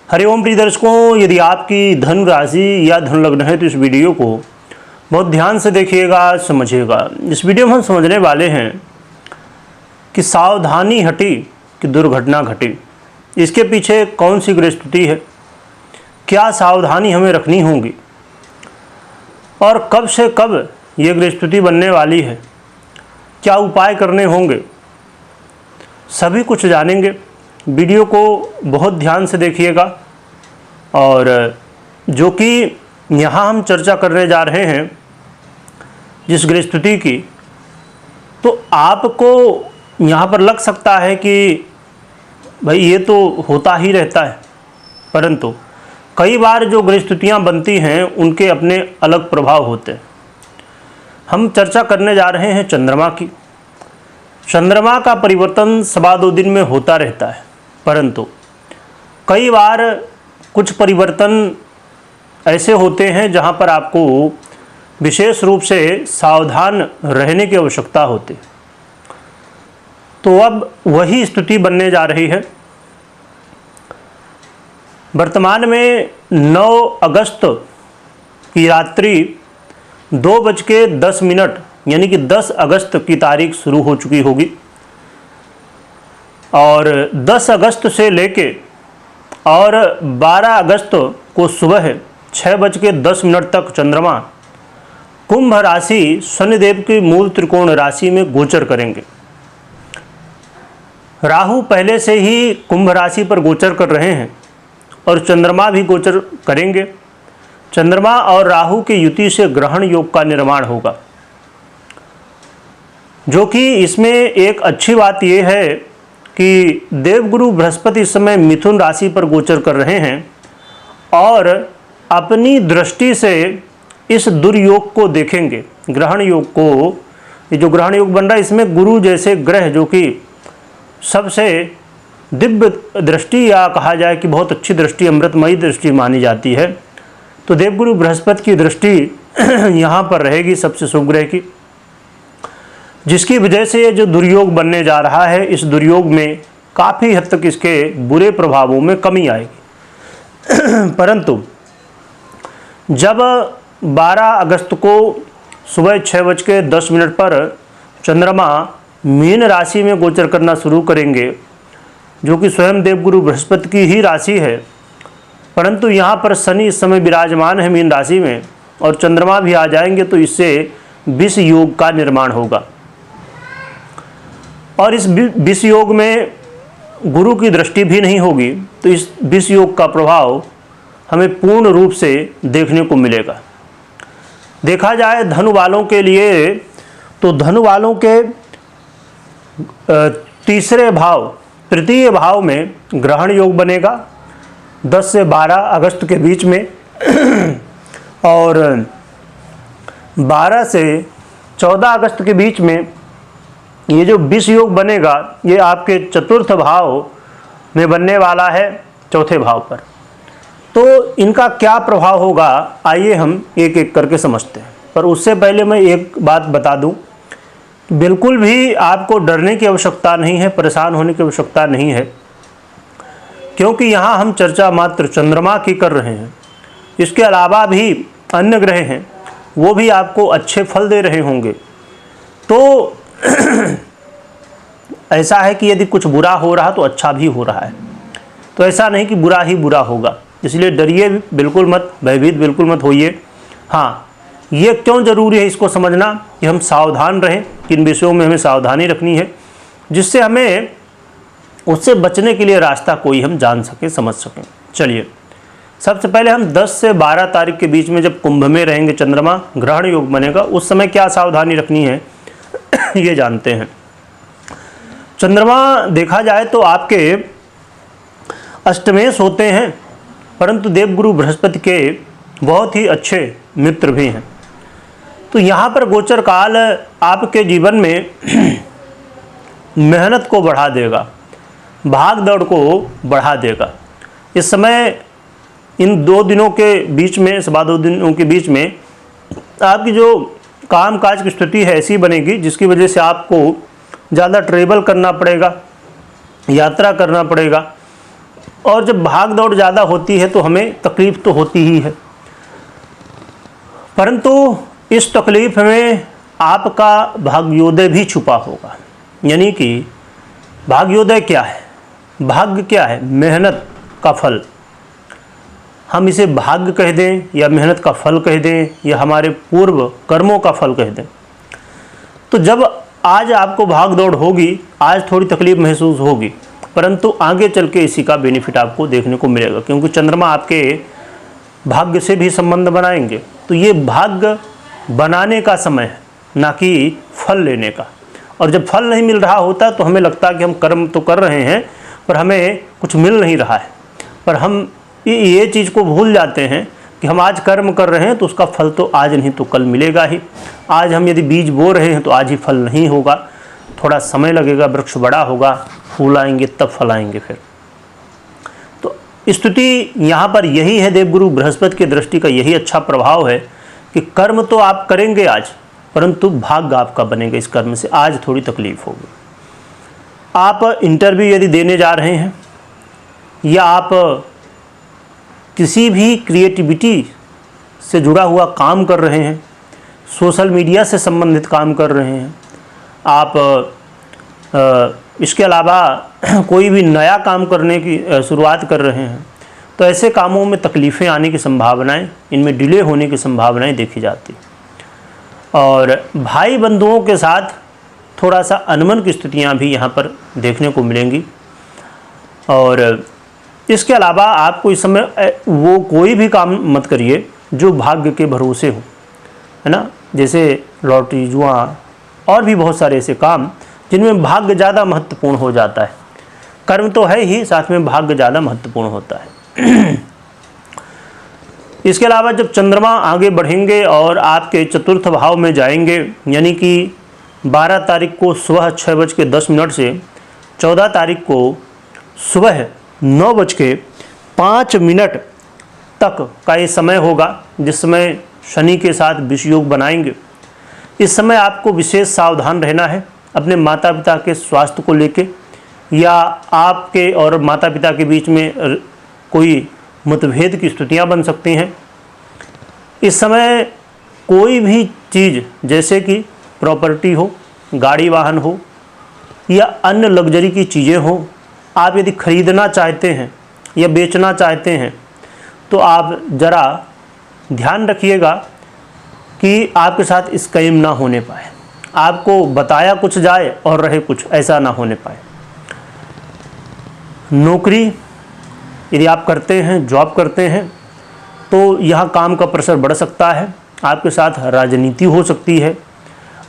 हरिओम प्रिय दर्शकों, यदि आपकी धनु राशि या धनु लग्न है तो इस वीडियो को बहुत ध्यान से देखिएगा, समझिएगा। इस वीडियो में हम समझने वाले हैं कि सावधानी हटी कि दुर्घटना घटी। इसके पीछे कौन सी ग्रह स्थिति है, क्या सावधानी हमें रखनी होगी और कब से कब ये ग्रह स्थिति बनने वाली है, क्या उपाय करने होंगे, सभी कुछ जानेंगे। वीडियो को बहुत ध्यान से देखिएगा। और जो कि यहाँ हम चर्चा करने जा रहे हैं जिस ग्रह स्थिति की, तो आपको यहाँ पर लग सकता है कि भाई ये तो होता ही रहता है, परंतु कई बार जो ग्रह स्थितियाँ बनती हैं उनके अपने अलग प्रभाव होते हैं। हम चर्चा करने जा रहे हैं चंद्रमा की। चंद्रमा का परिवर्तन सवा 2 दिन में होता रहता है, परंतु कई बार कुछ परिवर्तन ऐसे होते हैं जहां पर आपको विशेष रूप से सावधान रहने की आवश्यकता होती है। तो अब वही स्थिति बनने जा रही है। वर्तमान में 9 अगस्त की रात्रि 2:10 यानी कि 10 अगस्त की तारीख शुरू हो चुकी होगी और 10 अगस्त से लेके और 12 अगस्त को सुबह 6:10 तक चंद्रमा कुंभ राशि शनिदेव की मूल त्रिकोण राशि में गोचर करेंगे। राहु पहले से ही कुंभ राशि पर गोचर कर रहे हैं और चंद्रमा भी गोचर करेंगे। चंद्रमा और राहु की युति से ग्रहण योग का निर्माण होगा, जो कि इसमें एक अच्छी बात यह है कि देवगुरु बृहस्पति इस समय मिथुन राशि पर गोचर कर रहे हैं और अपनी दृष्टि से इस दुर्योग को देखेंगे, ग्रहण योग को। ये जो ग्रहण योग बन रहा है इसमें गुरु जैसे ग्रह, जो कि सबसे दिव्य दृष्टि या कहा जाए कि बहुत अच्छी दृष्टि, अमृतमयी दृष्टि मानी जाती है, तो देवगुरु बृहस्पति की दृष्टि यहाँ पर रहेगी सबसे शुभ ग्रह की, जिसकी वजह से ये जो दुर्योग बनने जा रहा है, इस दुर्योग में काफ़ी हद तक इसके बुरे प्रभावों में कमी आएगी। परंतु जब 12 अगस्त को सुबह 6:10 पर चंद्रमा मीन राशि में गोचर करना शुरू करेंगे, जो कि स्वयं देवगुरु बृहस्पति की ही राशि है, परंतु यहाँ पर शनि इस समय विराजमान है मीन राशि में और चंद्रमा भी आ जाएंगे, तो इससे विष योग का निर्माण होगा। और इस विष योग में गुरु की दृष्टि भी नहीं होगी, तो इस विष योग का प्रभाव हमें पूर्ण रूप से देखने को मिलेगा। देखा जाए धनु वालों के लिए, तो धनु वालों के तीसरे भाव, तृतीय भाव में ग्रहण योग बनेगा 10 से 12 अगस्त के बीच में और 12 से 14 अगस्त के बीच में ये जो विष योग बनेगा, ये आपके चतुर्थ भाव में बनने वाला है, चौथे भाव पर। तो इनका क्या प्रभाव होगा, आइए हम एक एक करके समझते हैं। पर उससे पहले मैं एक बात बता दूं, बिल्कुल भी आपको डरने की आवश्यकता नहीं है, परेशान होने की आवश्यकता नहीं है, क्योंकि यहाँ हम चर्चा मात्र चंद्रमा की कर रहे हैं। इसके अलावा भी अन्य ग्रह हैं, वो भी आपको अच्छे फल दे रहे होंगे। तो ऐसा है कि यदि कुछ बुरा हो रहा तो अच्छा भी हो रहा है, तो ऐसा नहीं कि बुरा ही बुरा होगा। इसलिए डरिए बिल्कुल मत, भयभीत बिल्कुल मत होइए। हाँ, ये क्यों ज़रूरी है इसको समझना कि हम सावधान रहें, किन विषयों में हमें सावधानी रखनी है, जिससे हमें उससे बचने के लिए रास्ता कोई हम जान सकें, समझ सकें। चलिए, सबसे पहले हम 10 से 12 तारीख के बीच में जब कुंभ में रहेंगे चंद्रमा, ग्रहण योग बनेगा, उस समय क्या सावधानी रखनी है ये जानते हैं। चंद्रमा देखा जाए तो आपके अष्टमेश होते हैं, परंतु देवगुरु बृहस्पति के बहुत ही अच्छे मित्र भी हैं। तो यहाँ पर गोचर काल आपके जीवन में मेहनत को बढ़ा देगा, भाग दौड़ को बढ़ा देगा। इस समय इन 2 दिनों के बीच में, सवा 2 दिनों के बीच में आपकी जो काम काज की स्थिति है ऐसी बनेगी जिसकी वजह से आपको ज़्यादा ट्रेवल करना पड़ेगा, यात्रा करना पड़ेगा और जब भाग दौड़ ज़्यादा होती है तो हमें तकलीफ़ तो होती ही है, परंतु इस तकलीफ़ में आपका भाग्योदय भी छुपा होगा। यानी कि भाग्योदय क्या है? भाग्य क्या है? मेहनत का फल। हम इसे भाग्य कह दें या मेहनत का फल कह दें या हमारे पूर्व कर्मों का फल कह दें। तो जब आज आपको भाग दौड़ होगी, आज थोड़ी तकलीफ महसूस होगी, परंतु आगे चल के इसी का बेनिफिट आपको देखने को मिलेगा, क्योंकि चंद्रमा आपके भाग्य से भी संबंध बनाएंगे। तो ये भाग्य बनाने का समय है, ना कि फल लेने का। और जब फल नहीं मिल रहा होता तो हमें लगता है कि हम कर्म तो कर रहे हैं पर हमें कुछ मिल नहीं रहा है, पर हम ये चीज़ को भूल जाते हैं कि हम आज कर्म कर रहे हैं तो उसका फल तो आज नहीं तो कल मिलेगा ही। आज हम यदि बीज बो रहे हैं तो आज ही फल नहीं होगा, थोड़ा समय लगेगा, वृक्ष बड़ा होगा, फूल आएंगे, तब फल आएंगे फिर। तो स्थिति यहाँ पर यही है, देवगुरु बृहस्पति की दृष्टि का यही अच्छा प्रभाव है कि कर्म तो आप करेंगे आज, परंतु भाग्य आपका बनेगा इस कर्म से। आज थोड़ी तकलीफ होगी। आप इंटरव्यू यदि देने जा रहे हैं या आप किसी भी क्रिएटिविटी से जुड़ा हुआ काम कर रहे हैं, सोशल मीडिया से संबंधित काम कर रहे हैं, आप इसके अलावा कोई भी नया काम करने की शुरुआत कर रहे हैं, तो ऐसे कामों में तकलीफ़ें आने की संभावनाएं, इनमें डिले होने की संभावनाएं देखी जाती। और भाई बंधुओं के साथ थोड़ा सा अनमन की स्थितियां भी यहाँ पर देखने को मिलेंगी। और इसके अलावा आपको इस समय वो कोई भी काम मत करिए जो भाग्य के भरोसे हो, है ना। जैसे लॉटरी, जुआ और भी बहुत सारे ऐसे काम जिनमें भाग्य ज़्यादा महत्वपूर्ण हो जाता है। कर्म तो है ही, साथ में भाग्य ज़्यादा महत्वपूर्ण होता है। इसके अलावा जब चंद्रमा आगे बढ़ेंगे और आपके चतुर्थ भाव में जाएंगे, यानी कि 12 तारीख को सुबह 6:10 से 14 तारीख को सुबह 9:05 तक का ये समय होगा, जिस समय शनि के साथ विषयोग बनाएंगे। इस समय आपको विशेष सावधान रहना है अपने माता पिता के स्वास्थ्य को लेके, या आपके और माता पिता के बीच में कोई मतभेद की स्थितियां बन सकती हैं। इस समय कोई भी चीज़ जैसे कि प्रॉपर्टी हो, गाड़ी वाहन हो या अन्य लग्जरी की चीज़ें हो, आप यदि खरीदना चाहते हैं या बेचना चाहते हैं तो आप ज़रा ध्यान रखिएगा कि आपके साथ स्कैम ना होने पाए, आपको बताया कुछ जाए और रहे कुछ, ऐसा ना होने पाए। नौकरी यदि आप करते हैं, जॉब करते हैं, तो यहाँ काम का प्रेशर बढ़ सकता है। आपके साथ राजनीति हो सकती है,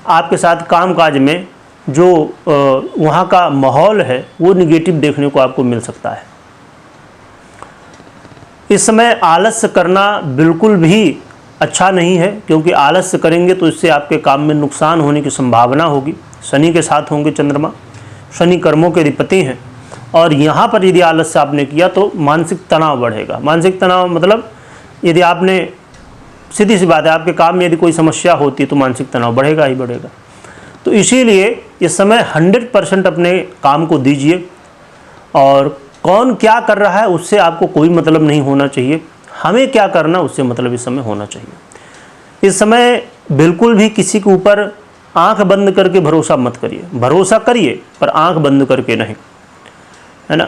आपके साथ कामकाज में जो वहाँ का माहौल है वो निगेटिव देखने को आपको मिल सकता है। इस समय आलस्य करना बिल्कुल भी अच्छा नहीं है, क्योंकि आलस्य करेंगे तो इससे आपके काम में नुकसान होने की संभावना होगी। शनि के साथ होंगे चंद्रमा, शनि कर्मों के अधिपति हैं, और यहाँ पर यदि आलस्य आपने किया तो मानसिक तनाव बढ़ेगा। मानसिक तनाव मतलब यदि आपने, सीधी सी बात है, आपके काम में यदि कोई समस्या होती है तो मानसिक तनाव बढ़ेगा ही बढ़ेगा। तो इसीलिए इस समय 100% अपने काम को दीजिए, और कौन क्या कर रहा है उससे आपको कोई मतलब नहीं होना चाहिए, हमें क्या करना उससे मतलब इस समय होना चाहिए। इस समय बिल्कुल भी किसी के ऊपर आंख बंद करके भरोसा मत करिए, भरोसा करिए पर आंख बंद करके नहीं, है ना।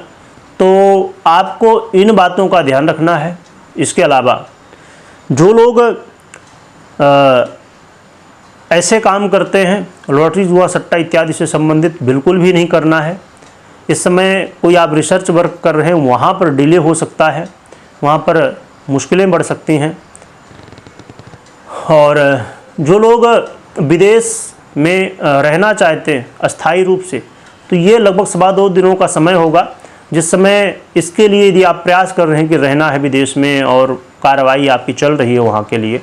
तो आपको इन बातों का ध्यान रखना है। इसके अलावा जो लोग ऐसे काम करते हैं, लॉटरी, जुआ, सट्टा इत्यादि से संबंधित, बिल्कुल भी नहीं करना है। इस समय कोई आप रिसर्च वर्क कर रहे हैं, वहाँ पर डिले हो सकता है, वहाँ पर मुश्किलें बढ़ सकती हैं। और जो लोग विदेश में रहना चाहते हैं अस्थायी रूप से, तो ये लगभग 2.25 दिनों का समय होगा, जिस समय इसके लिए यदि आप प्रयास कर रहे हैं कि रहना है विदेश में और कार्रवाई आपकी चल रही है वहाँ के लिए,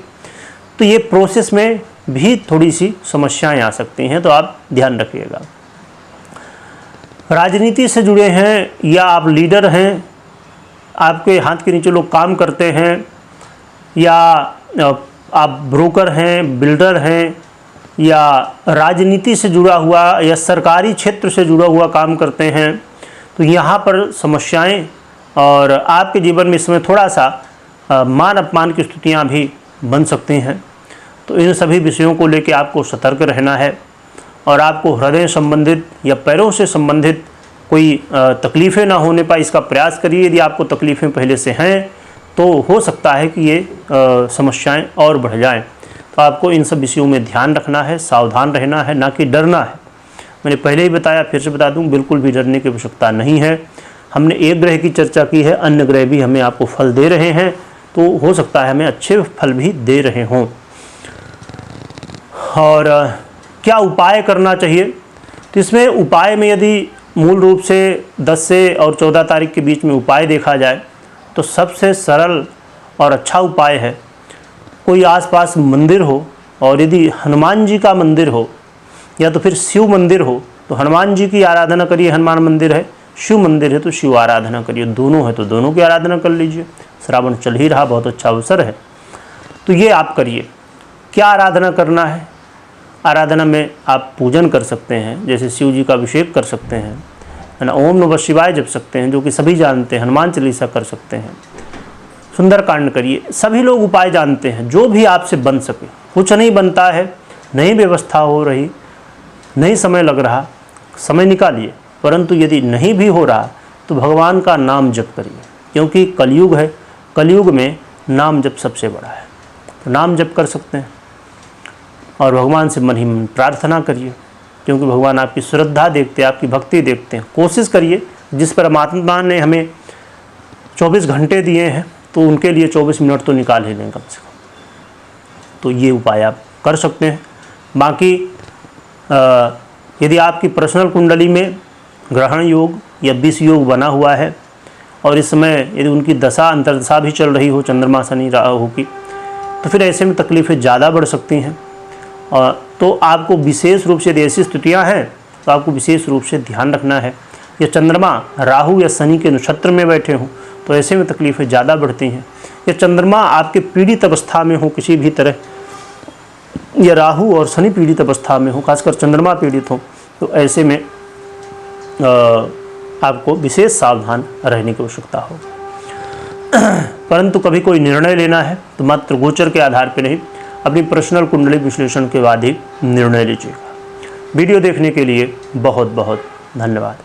तो ये प्रोसेस में भी थोड़ी सी समस्याएं आ सकती हैं, तो आप ध्यान रखिएगा। राजनीति से जुड़े हैं या आप लीडर हैं, आपके हाथ के नीचे लोग काम करते हैं, या आप ब्रोकर हैं, बिल्डर हैं, या राजनीति से जुड़ा हुआ या सरकारी क्षेत्र से जुड़ा हुआ काम करते हैं, तो यहाँ पर समस्याएं और आपके जीवन में इस समय थोड़ा सा मान अपमान की स्थितियाँ भी बन सकती हैं। तो इन सभी विषयों को लेकर आपको सतर्क रहना है और आपको हृदय संबंधित या पैरों से संबंधित कोई तकलीफ़ें ना होने पाए इसका प्रयास करिए। यदि आपको तकलीफ़ें पहले से हैं तो हो सकता है कि ये समस्याएं और बढ़ जाएं। तो आपको इन सब विषयों में ध्यान रखना है, सावधान रहना है, ना कि डरना है। मैंने पहले ही बताया, फिर से बता दूं, बिल्कुल भी डरने की आवश्यकता नहीं है। हमने एक ग्रह की चर्चा की है, अन्य ग्रह भी हमें आपको फल दे रहे हैं, तो हो सकता है हमें अच्छे फल भी दे रहे हों। और क्या उपाय करना चाहिए, तो इसमें उपाय में यदि मूल रूप से 10 से और 14 तारीख के बीच में उपाय देखा जाए तो सबसे सरल और अच्छा उपाय है, कोई आसपास मंदिर हो, और यदि हनुमान जी का मंदिर हो या तो फिर शिव मंदिर हो तो हनुमान जी की आराधना करिए, हनुमान मंदिर है, शिव मंदिर है तो शिव आराधना करिए, दोनों है तो दोनों की आराधना कर लीजिए। श्रावण चल ही रहा, बहुत अच्छा अवसर है, तो ये आप करिए। क्या आराधना करना है, आराधना में आप पूजन कर सकते हैं, जैसे शिव जी का अभिषेक कर सकते हैं, है ना, ओम नमः शिवाय जप सकते हैं, जो कि सभी जानते हैं, हनुमान चालीसा कर सकते हैं, सुंदरकांड करिए। सभी लोग उपाय जानते हैं, जो भी आपसे बन सके। कुछ नहीं बनता है, नहीं व्यवस्था हो रही, नहीं समय लग रहा, समय निकालिए, परंतु यदि नहीं भी हो रहा तो भगवान का नाम जप करिए, क्योंकि कलयुग है, कलयुग में नाम जप सबसे बड़ा है। तो नाम जप कर सकते हैं और भगवान से मन ही मन प्रार्थना करिए, क्योंकि भगवान आपकी श्रद्धा देखते हैं, आपकी भक्ति देखते हैं। कोशिश करिए, जिस परमात्मा ने हमें 24 घंटे दिए हैं तो उनके लिए 24 मिनट तो निकाल ही लें कम से कम। तो ये उपाय आप कर सकते हैं। बाकी यदि आपकी पर्सनल कुंडली में ग्रहण योग या विष योग बना हुआ है और इस समय यदि उनकी दशा अंतर्दशा भी चल रही हो, चंद्रमा शनि राहु की, तो फिर ऐसे में तकलीफ़ें ज़्यादा बढ़ सकती हैं। तो आपको विशेष रूप से यदि ऐसी स्थितियाँ हैं तो आपको विशेष रूप से ध्यान रखना है। या चंद्रमा राहु या शनि के नक्षत्र में बैठे हों तो ऐसे में तकलीफ़ें ज़्यादा बढ़ती हैं। या चंद्रमा आपके पीड़ित अवस्था में हो किसी भी तरह, या राहु और शनि पीड़ित अवस्था में हो, खासकर चंद्रमा पीड़ित हो, तो ऐसे में आपको विशेष सावधान रहने की आवश्यकता हो। परंतु कभी कोई निर्णय लेना है तो मात्र गोचर के आधार पर नहीं, अपनी पर्सनल कुंडली विश्लेषण के बाद ही निर्णय लीजिएगा। वीडियो देखने के लिए बहुत बहुत धन्यवाद।